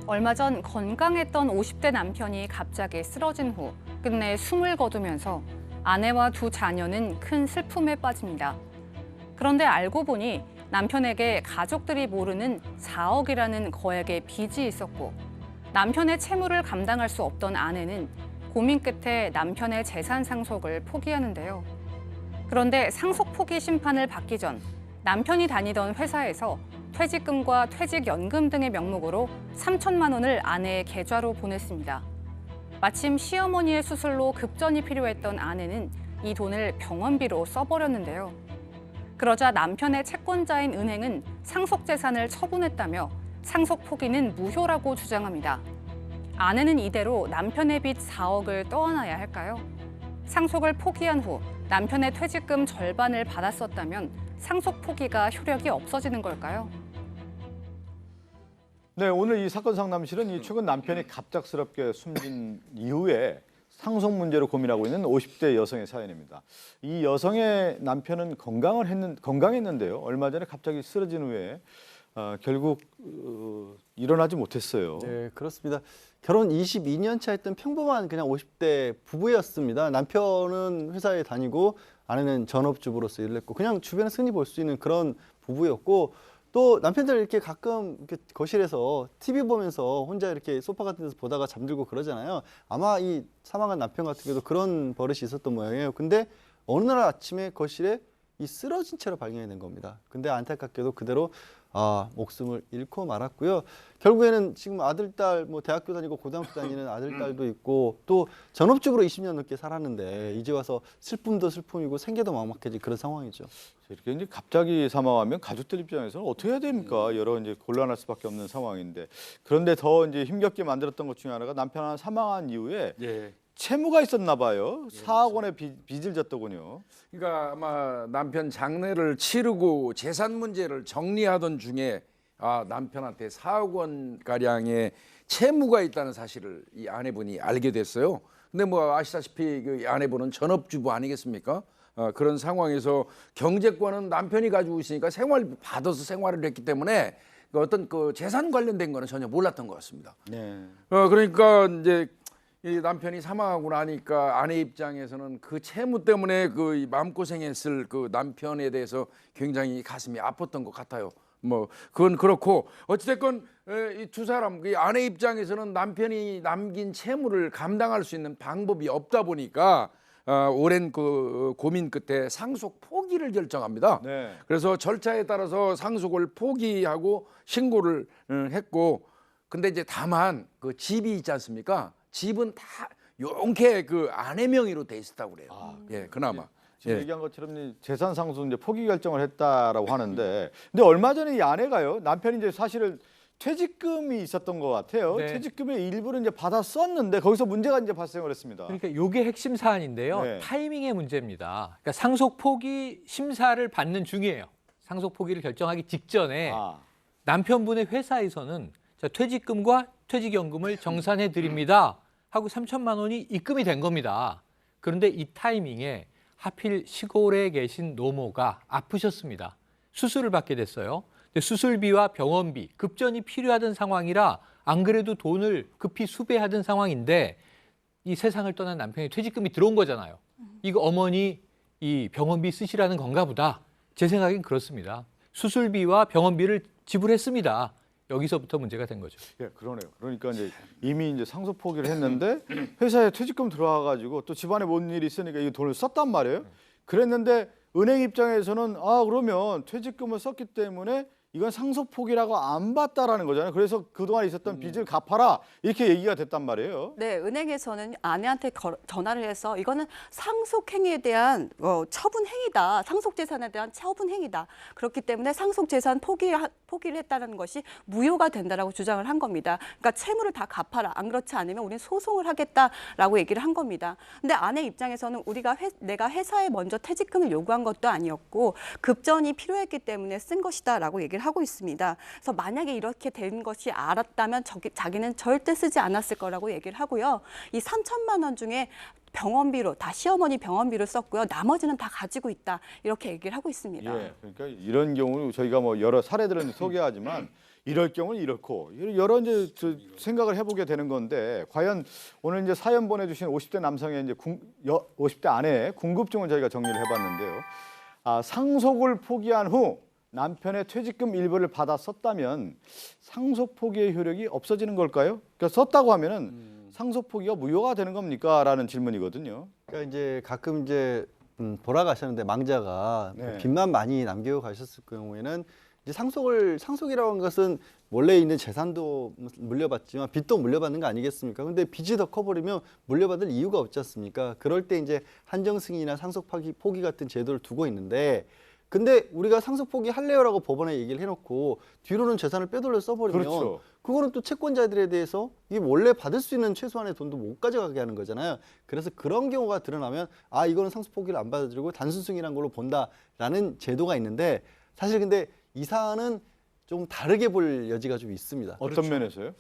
얼마 전 건강했던 50대 남편이 갑자기 쓰러진 후 끝내 숨을 거두면서 아내와 두 자녀는 큰 슬픔에 빠집니다. 그런데 알고 보니 남편에게 가족들이 모르는 4억이라는 거액의 빚이 있었고 남편의 채무를 감당할 수 없던 아내는 고민 끝에 남편의 재산 상속을 포기하는데요. 그런데 상속 포기 심판을 받기 전 남편이 다니던 회사에서 퇴직금과 퇴직연금 등의 명목으로 3천만 원을 아내의 계좌로 보냈습니다. 마침 시어머니의 수술로 급전이 필요했던 아내는 이 돈을 병원비로 써버렸는데요. 그러자 남편의 채권자인 은행은 상속 재산을 처분했다며 상속 포기는 무효라고 주장합니다. 아내는 이대로 남편의 빚 4억을 떠안아야 할까요? 상속을 포기한 후 남편의 퇴직금 절반을 받았었다면 상속 포기가 효력이 없어지는 걸까요? 네, 오늘 이 사건 상담실은 이 최근 남편이 갑작스럽게 숨진 이후에 상속 문제로 고민하고 있는 50대 여성의 사연입니다. 이 여성의 남편은 건강했는데요. 얼마 전에 갑자기 쓰러진 후에 결국 일어나지 못했어요. 네, 그렇습니다. 결혼 22년 차였던 평범한 그냥 50대 부부였습니다. 남편은 회사에 다니고 아내는 전업주부로서 일을 했고 그냥 주변에서 흔히 볼 수 있는 그런 부부였고 또 남편들 이렇게 가끔 이렇게 거실에서 TV 보면서 혼자 이렇게 소파 같은 데서 보다가 잠들고 그러잖아요. 아마 이 사망한 남편 같은 경우도 그런 버릇이 있었던 모양이에요. 근데 어느 날 아침에 거실에 이 쓰러진 채로 발견이 된 겁니다. 근데 안타깝게도 그대로 목숨을 잃고 말았고요. 결국에는 지금 아들, 딸, 뭐 대학교 다니고 고등학교 다니는 아들, 딸도 있고 또 전업주부로 20년 넘게 살았는데 이제 와서 슬픔도 슬픔이고 생계도 막막해진 그런 상황이죠. 이렇게 이제 갑자기 사망하면 가족들 입장에서는 어떻게 해야 됩니까? 여러 이제 곤란할 수밖에 없는 상황인데 그런데 더 이제 힘겹게 만들었던 것 중에 하나가 남편 사망한 이후에 채무가 있었나 봐요. 4억 원의 빚을 졌더군요. 그러니까 아마 남편 장례를 치르고 재산 문제를 정리하던 중에 남편한테 4억 원 가량의 채무가 있다는 사실을 이 아내분이 알게 됐어요. 근데 뭐 아시다시피 그 아내분은 전업주부 아니겠습니까? 그런 상황에서 경제권은 남편이 가지고 있으니까 받아서 생활을 했기 때문에 어떤 그 재산 관련된 거는 전혀 몰랐던 것 같습니다. 네. 그러니까 이제 이 남편이 사망하고 나니까 아내 입장에서는 그 채무 때문에 그 마음고생했을 그 남편에 대해서 굉장히 가슴이 아팠던 것 같아요. 뭐 그건 그렇고 어찌됐건 이 두 사람 이 아내 입장에서는 남편이 남긴 채무를 감당할 수 있는 방법이 없다 보니까 오랜 그 고민 끝에 상속 포기를 결정합니다. 네. 그래서 절차에 따라서 상속을 포기하고 신고를 했고 근데 이제 다만 그 집이 있지 않습니까? 집은 다 용케 그 아내 명의로 돼 있었다고 그래요. 그나마. 지금 얘기한 것처럼 이 재산 상속 이제 포기 결정을 했다라고 하는데 근데 얼마 전에 이 아내가요. 남편이 이제 사실은 퇴직금이 있었던 것 같아요. 네. 퇴직금의 일부를 이제 받아 썼는데 거기서 문제가 이제 발생을 했습니다. 그러니까 이게 핵심 사안인데요. 네. 타이밍의 문제입니다. 그러니까 상속 포기 심사를 받는 중이에요. 상속 포기를 결정하기 직전에 남편분의 회사에서는 자, 퇴직금과 퇴직연금을 정산해 드립니다 하고 3천만 원이 입금이 된 겁니다. 그런데 이 타이밍에 하필 시골에 계신 노모가 아프셨습니다. 수술을 받게 됐어요. 근데 수술비와 병원비, 급전이 필요하던 상황이라 안 그래도 돈을 급히 수배하던 상황인데 이 세상을 떠난 남편이 퇴직금이 들어온 거잖아요. 이거 어머니 이 병원비 쓰시라는 건가 보다. 제 생각엔 그렇습니다. 수술비와 병원비를 지불했습니다. 여기서부터 문제가 된 거죠. 예, 그러네요. 그러니까 이제 이미 이제 상속 포기를 했는데 회사에 퇴직금 들어와가지고 또 집안에 뭔 일이 있으니까 이 돈을 썼단 말이에요. 그랬는데 은행 입장에서는 그러면 퇴직금을 썼기 때문에 이건 상속 포기라고 안 봤다라는 거잖아요. 그래서 그동안 있었던 빚을 갚아라 이렇게 얘기가 됐단 말이에요. 네, 은행에서는 아내한테 전화를 해서 이거는 상속행위에 대한 처분행위다. 상속재산에 대한 처분행위다. 그렇기 때문에 상속재산 포기를 했다는 것이 무효가 된다라고 주장을 한 겁니다. 그러니까 채무를 다 갚아라. 안 그렇지 않으면 우리는 소송을 하겠다라고 얘기를 한 겁니다. 근데 아내 입장에서는 내가 회사에 먼저 퇴직금을 요구한 것도 아니었고 급전이 필요했기 때문에 쓴 것이다라고 얘기를 얘기를 하고 있습니다. 그래서 만약에 이렇게 된 것이 알았다면 자기는 절대 쓰지 않았을 거라고 얘기를 하고요. 이 3천만 원 중에 병원비로 다 시어머니 병원비로 썼고요. 나머지는 다 가지고 있다. 이렇게 얘기를 하고 있습니다. 예, 그러니까 이런 경우는 저희가 뭐 여러 사례들은 소개하지만 이럴 경우는 이렇고 여러 이제 생각을 해보게 되는 건데 과연 오늘 이제 사연 보내주신 50대 남성의 이제 50대 아내의 궁금증을 저희가 정리를 해봤는데요. 상속을 포기한 후 남편의 퇴직금 일부를 받아 썼다면 상속 포기의 효력이 없어지는 걸까요? 그러니까 썼다고 하면은 상속 포기가 무효가 되는 겁니까? 라는 질문이거든요. 그러니까 이제 가끔 이제 돌아가셨는데 망자가 네. 빚만 많이 남기고 가셨을 경우에는 이제 상속이라고 하는 것은 원래 있는 재산도 물려받지만 빚도 물려받는 거 아니겠습니까? 근데 빚이 더 커버리면 물려받을 이유가 없지 않습니까? 그럴 때 이제 한정 승인이나 상속 포기 같은 제도를 두고 있는데 근데 우리가 상속 포기 할래요라고 법원에 얘기를 해놓고 뒤로는 재산을 빼돌려 써버리면 그렇죠. 그거는 또 채권자들에 대해서 이게 원래 받을 수 있는 최소한의 돈도 못 가져가게 하는 거잖아요. 그래서 그런 경우가 드러나면 이거는 상속 포기를 안 받아들이고 단순 승인한 걸로 본다라는 제도가 있는데 사실 근데 이 사안은 좀 다르게 볼 여지가 좀 있습니다. 어떤 면에서요?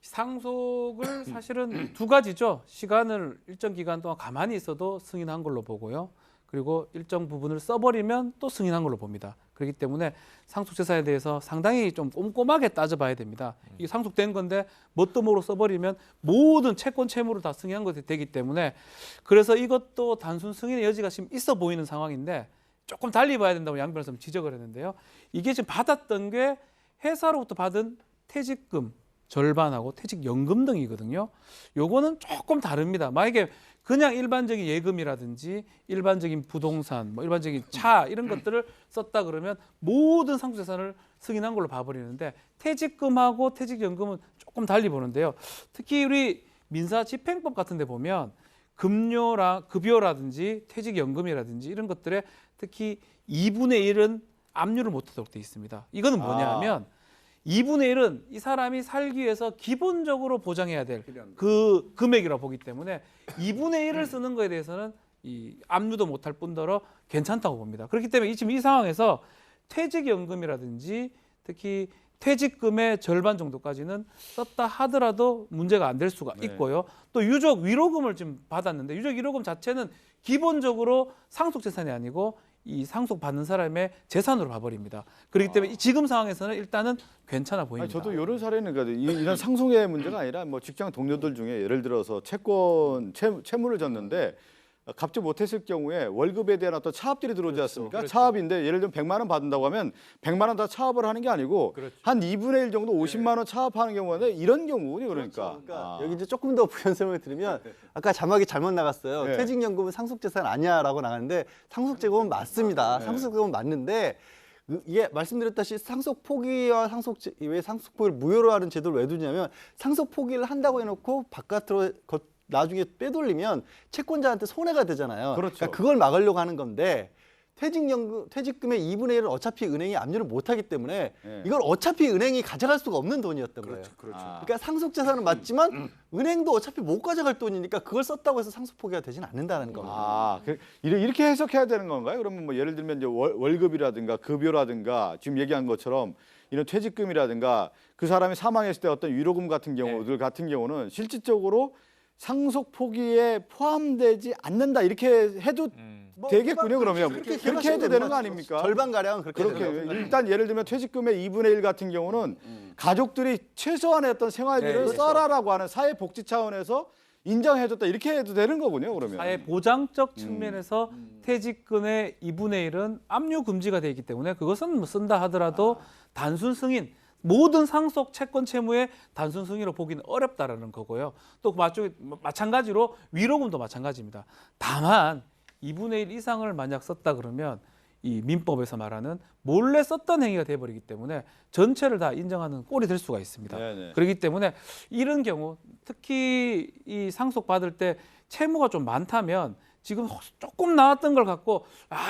상속을 사실은 두 가지죠. 시간을 일정 기간 동안 가만히 있어도 승인한 걸로 보고요. 그리고 일정 부분을 써버리면 또 승인한 걸로 봅니다. 그렇기 때문에 상속재산에 대해서 상당히 좀 꼼꼼하게 따져봐야 됩니다. 이게 상속된 건데 뭣도 모르고 써버리면 모든 채권 채무를 다 승인한 것이 되기 때문에 그래서 이것도 단순 승인의 여지가 지금 있어 보이는 상황인데 조금 달리 봐야 된다고 양 변호사님 지적을 했는데요. 이게 지금 받았던 게 회사로부터 받은 퇴직금 절반하고 퇴직연금 등이거든요. 요거는 조금 다릅니다. 만약에 그냥 일반적인 예금이라든지 일반적인 부동산, 뭐 일반적인 차 이런 것들을 썼다 그러면 모든 상속재산을 승인한 걸로 봐버리는데 퇴직금하고 퇴직연금은 조금 달리 보는데요. 특히 우리 민사집행법 같은 데 보면 급여라든지 퇴직연금이라든지 이런 것들에 특히 2분의 1은 압류를 못하도록 되어 있습니다. 이거는 뭐냐 하면 2분의 1은 이 사람이 살기 위해서 기본적으로 보장해야 될 그 금액이라고 보기 때문에 2분의 1을 쓰는 거에 대해서는 이 압류도 못할 뿐더러 괜찮다고 봅니다. 그렇기 때문에 지금 이 상황에서 퇴직연금이라든지 특히 퇴직금의 절반 정도까지는 썼다 하더라도 문제가 안 될 수가 있고요. 또 유족 위로금을 지금 받았는데 유족 위로금 자체는 기본적으로 상속재산이 아니고 이 상속받는 사람의 재산으로 봐버립니다. 그렇기 때문에 지금 상황에서는 일단은 괜찮아 보입니다. 저도 이런 사례는 이런 상속의 문제가 아니라 뭐 직장 동료들 중에 예를 들어서 채무를 졌는데 갚지 못했을 경우에 월급에 대한 어떤 차압들이 들어오지 않습니까? 그렇죠. 차압인데 예를 들면 100만 원 받는다고 하면 100만 원 다 차압을 하는 게 아니고 한 2분의 1 정도 50만 원 차압하는 경우인데 이런 경우군요. 그러니까. 여기 이제 조금 더 부연 설명을 드리면 아까 자막이 잘못 나갔어요. 네. 퇴직연금은 상속재산 아니야라고 나갔는데 상속재금은 맞습니다. 상속재금은 맞는데 이게 말씀드렸다시피 상속 포기와 왜 상속 포기를 무효로 하는 제도를 왜 두냐면 상속 포기를 한다고 해놓고 바깥으로 나중에 빼돌리면 채권자한테 손해가 되잖아요. 그렇죠. 그러니까 그걸 막으려고 하는 건데 퇴직금의 2분의 1은 어차피 은행이 압류를 못하기 때문에 이걸 어차피 은행이 가져갈 수가 없는 돈이었던 거예요. 그러니까 상속재산은 맞지만 은행도 어차피 못 가져갈 돈이니까 그걸 썼다고 해서 상속 포기가 되지는 않는다는 겁니다. 이렇게 해석해야 되는 건가요? 그러면 뭐 예를 들면 이제 월급이라든가 급여라든가 지금 얘기한 것처럼 이런 퇴직금이라든가 그 사람이 사망했을 때 어떤 위로금 같은 경우들 같은 경우는 실질적으로 상속 포기에 포함되지 않는다 이렇게 해도 되겠군요. 그러면 그렇게 해도 되는 거 아닙니까? 절반 가량은 그렇게 일단 예를 들면 퇴직금의 2분의 1 같은 경우는 가족들이 최소한의 어떤 생활비를 써라라고 하는 사회복지 차원에서 인정해줬다 이렇게 해도 되는 거군요. 그러면 사회 보장적 측면에서 퇴직금의 2분의 1은 압류 금지가 되어 있기 때문에 그것은 뭐 쓴다 하더라도 단순 승인 모든 상속 채권 채무의 단순 승인으로 보기는 어렵다라는 거고요. 또 마찬가지로 위로금도 마찬가지입니다. 다만 2분의 1 이상을 만약 썼다 그러면 이 민법에서 말하는 몰래 썼던 행위가 돼버리기 때문에 전체를 다 인정하는 꼴이 될 수가 있습니다. 네네. 그렇기 때문에 이런 경우 특히 이 상속 받을 때 채무가 좀 많다면 지금 조금 나왔던 걸 갖고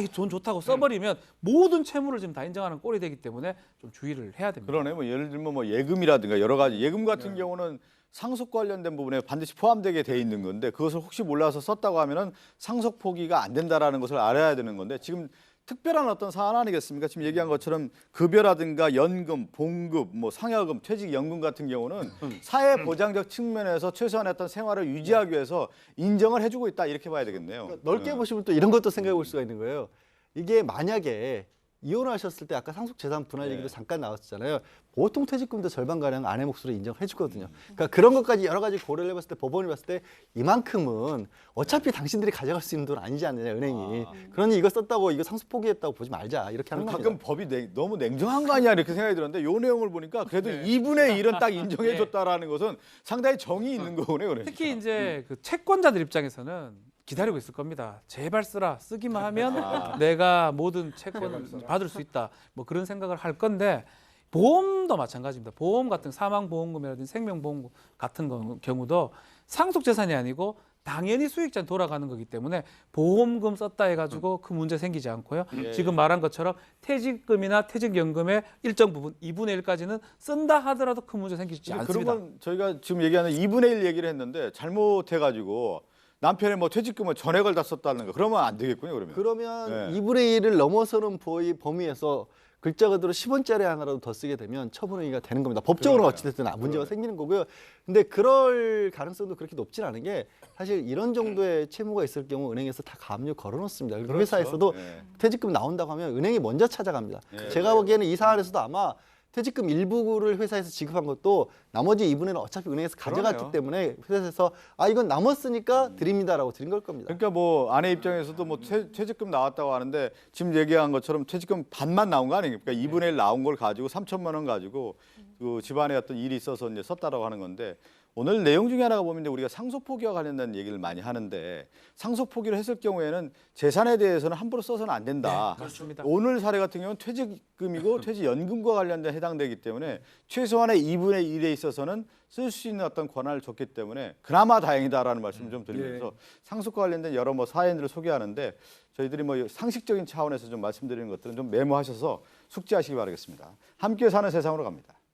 이 돈 좋다고 써버리면 모든 채무를 지금 다 인정하는 꼴이 되기 때문에 좀 주의를 해야 됩니다. 그러네. 뭐 예를 들면 뭐 예금이라든가 여러 가지 예금 같은 경우는 상속 관련된 부분에 반드시 포함되게 돼 있는 건데 그것을 혹시 몰라서 썼다고 하면은 상속 포기가 안 된다라는 것을 알아야 되는 건데 지금 특별한 어떤 사안 아니겠습니까? 지금 얘기한 것처럼 급여라든가 연금, 봉급, 뭐 상여금, 퇴직연금 같은 경우는 사회 보장적 측면에서 최소한의 어떤 생활을 유지하기 위해서 인정을 해주고 있다 이렇게 봐야 되겠네요. 넓게 보시면 또 이런 것도 생각해 볼 수가 있는 거예요. 이게 만약에 이혼하셨을 때 아까 상속재산 분할 얘기도 잠깐 나왔잖아요. 보통 퇴직금도 절반가량 아내 몫으로 인정해 주거든요. 그러니까 그런 것까지 여러 가지 고려를 해봤을 때 법원이 봤을 때 이만큼은 어차피 당신들이 가져갈 수 있는 돈 아니지 않느냐 은행이. 그러니 이거 썼다고 이거 상속 포기했다고 보지 말자 이렇게 하는 겁니다. 가끔 법이 너무 냉정한 거 아니야 이렇게 생각이 들었는데 요 내용을 보니까 그래도 2분의 1은 딱 인정해 줬다라는 것은 상당히 정이 있는 거네요. 그러니까. 특히 이제 그 채권자들 입장에서는 기다리고 있을 겁니다. 제발 쓰라. 쓰기만 하면 내가 모든 채권을 받을 수 있다. 뭐 그런 생각을 할 건데 보험도 마찬가지입니다. 보험 같은 사망보험금이라든지 생명보험금 같은 경우도 상속재산이 아니고 당연히 수익자는 돌아가는 거기 때문에 보험금 썼다 해가지고 큰 문제 생기지 않고요. 지금 말한 것처럼 퇴직금이나 퇴직연금의 일정 부분 2분의 1까지는 쓴다 하더라도 큰 문제 생기지 않습니다. 그러면 저희가 지금 얘기하는 2분의 1 얘기를 했는데 잘못해가지고 남편의 뭐 퇴직금을 전액을 다 썼다는 거 그러면 안 되겠군요. 그러면 네. 2분의 1을 넘어서는 범위에서 글자 그대로 10원짜리 하나라도 더 쓰게 되면 처분행위가 되는 겁니다. 법적으로 어찌됐든 문제가 생기는 거고요. 근데 그럴 가능성도 그렇게 높진 않은 게 사실 이런 정도의 채무가 있을 경우 은행에서 다 가압류 걸어놓습니다. 그리고 그렇죠. 회사에서도 네. 퇴직금 나온다고 하면 은행이 먼저 찾아갑니다. 네. 제가 보기에는 이 사안에서도 아마 퇴직금 일부를 회사에서 지급한 것도 나머지 2분의 1은 어차피 은행에서 가져갔기 그러네요. 때문에 회사에서 이건 남았으니까 드립니다라고 드린 걸 겁니다. 그러니까 뭐 아내 입장에서도 뭐 퇴직금 나왔다고 하는데 지금 얘기한 것처럼 퇴직금 반만 나온 거 아닙니까? 2분의 1 나온 걸 가지고 3천만 원 가지고 그 집안에 어떤 일이 있어서 이제 썼다라고 하는 건데 오늘 내용 중에 하나가 보면 이제 우리가 상속 포기와 관련된 얘기를 많이 하는데 상속 포기를 했을 경우에는 재산에 대해서는 함부로 써서는 안 된다. 그렇습니다. 오늘 사례 같은 경우는 퇴직금이고 퇴직연금과 관련된 해당되기 때문에 최소한의 2분의 1에 있어서는 쓸 수 있는 어떤 권한을 줬기 때문에 그나마 다행이다라는 말씀을 좀 드리면서 상속과 관련된 여러 뭐 사연들을 소개하는데 저희들이 뭐 상식적인 차원에서 좀 말씀드리는 것들은 좀 메모하셔서 숙지하시기 바라겠습니다. 함께 사는 세상으로 갑니다.